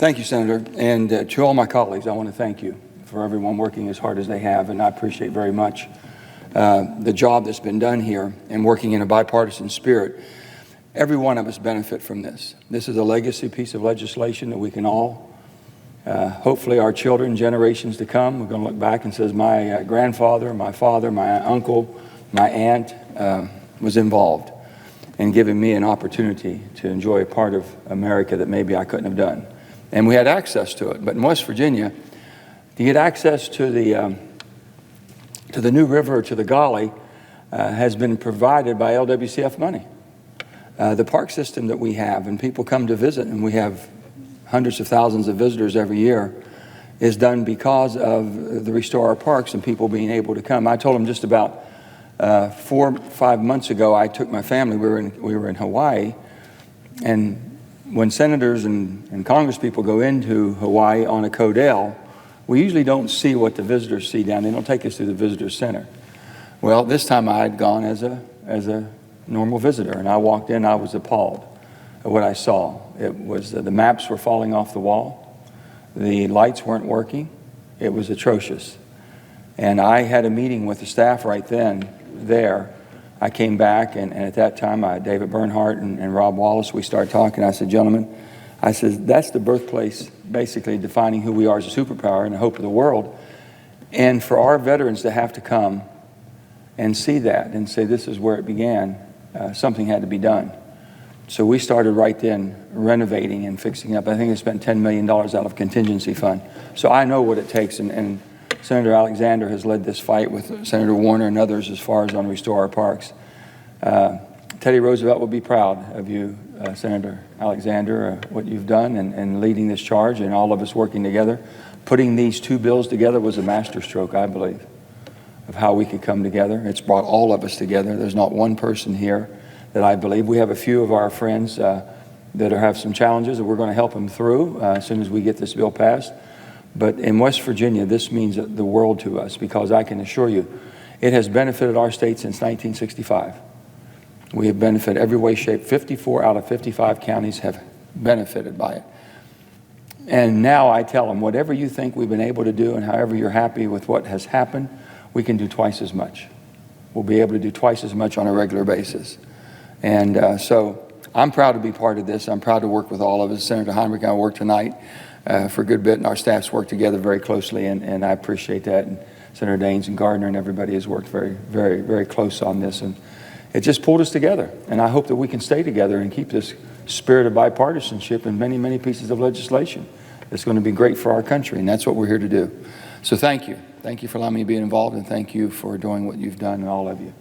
Thank you, Senator. And to all my colleagues, I want to thank you for everyone working as hard as they have, and I appreciate very much the job that's been done here and working in a bipartisan spirit. Every one of us benefit from this. This is a legacy piece of legislation that we can all, hopefully our children, generations to come, we're going to look back and says, my grandfather, my father, my uncle, my aunt was involved in giving me an opportunity to enjoy a part of America that maybe I couldn't have done. And we had access to it. But in West Virginia, to get access to the New River, to the GAOA, has been provided by LWCF money. The park system that we have, and people come to visit, and we have hundreds of thousands of visitors every year, is done because of the Restore Our Parks and people being able to come. I told them just about 4 or 5 months ago, I took my family, we were in Hawaii, and when senators and Congress people go into Hawaii on a Codell, we usually don't see what the visitors see down. They don't take us to the visitor center. Well, this time I had gone as a normal visitor, and I walked in, I was appalled at what I saw. It was the maps were falling off the wall. The lights weren't working. It was atrocious. And I had a meeting with the staff right then there. I came back, and at that time, David Bernhardt and Rob Wallace, we started talking. I said, gentlemen, I said, that's the birthplace, basically defining who we are as a superpower and the hope of the world. And for our veterans to have to come and see that and say this is where it began, something had to be done. So we started right then renovating and fixing up. I think I spent $10 million out of contingency fund. So I know what it takes, and Senator Alexander has led this fight with Senator Warner and others as far as on Restore Our Parks. Teddy Roosevelt will be proud of you, Senator Alexander, what you've done and leading this charge, and all of us working together. Putting these two bills together was a masterstroke, I believe, of how we could come together. It's brought all of us together. There's not one person here that I believe. We have a few of our friends that have some challenges that we're going to help them through as soon as we get this bill passed. But in West Virginia, this means the world to us, because I can assure you, it has benefited our state since 1965. We have benefited every way, shape. 54 out of 55 counties have benefited by it. And now I tell them, whatever you think we've been able to do and however you're happy with what has happened, we can do twice as much. We'll be able to do twice as much on a regular basis. And so I'm proud to be part of this. I'm proud to work with all of us. Senator Heinrich and I work tonight for a good bit, and our staffs work together very closely, and I appreciate that. And Senator Daines and Gardner and everybody has worked very, very, very close on this, and it just pulled us together. And I hope that we can stay together and keep this spirit of bipartisanship in many, many pieces of legislation. It's going to be great for our country, and that's what we're here to do. So thank you. Thank you for allowing me to be involved, and thank you for doing what you've done, and all of you.